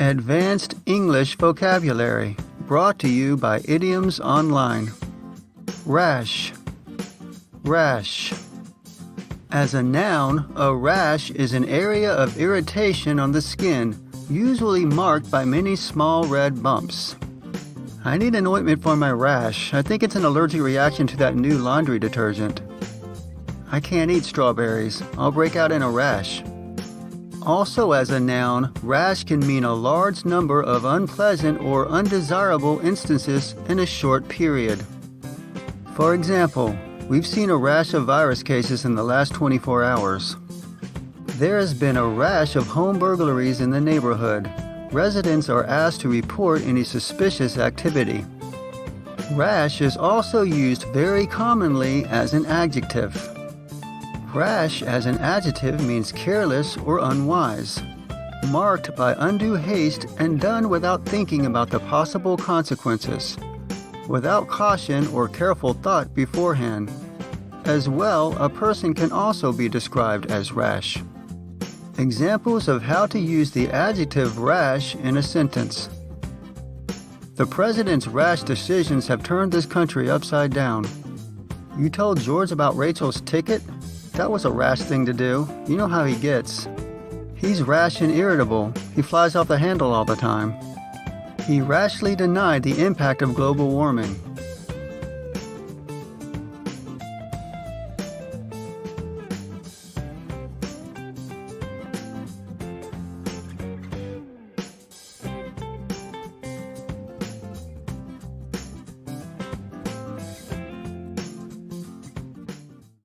Advanced English Vocabulary, brought to you by Idioms Online. Rash. Rash. As a noun, a rash is an area of irritation on the skin, usually marked by many small red bumps. I need an ointment for my rash. I think it's an allergic reaction to that new laundry detergent. I can't eat strawberries. I'll break out in a rash. Also, as a noun, rash can mean a large number of unpleasant or undesirable instances in a short period. For example, we've seen a rash of virus cases in the last 24 hours. There has been a rash of home burglaries in the neighborhood. Residents are asked to report any suspicious activity. Rash is also used very commonly as an adjective. Rash as an adjective means careless or unwise, marked by undue haste and done without thinking about the possible consequences, without caution or careful thought beforehand. As well, a person can also be described as rash. Examples of how to use the adjective rash in a sentence. The president's rash decisions have turned this country upside down. You told George about Rachel's ticket? That was a rash thing to do. You know how he gets. He's rash and irritable. He flies off the handle all the time. He rashly denied the impact of global warming.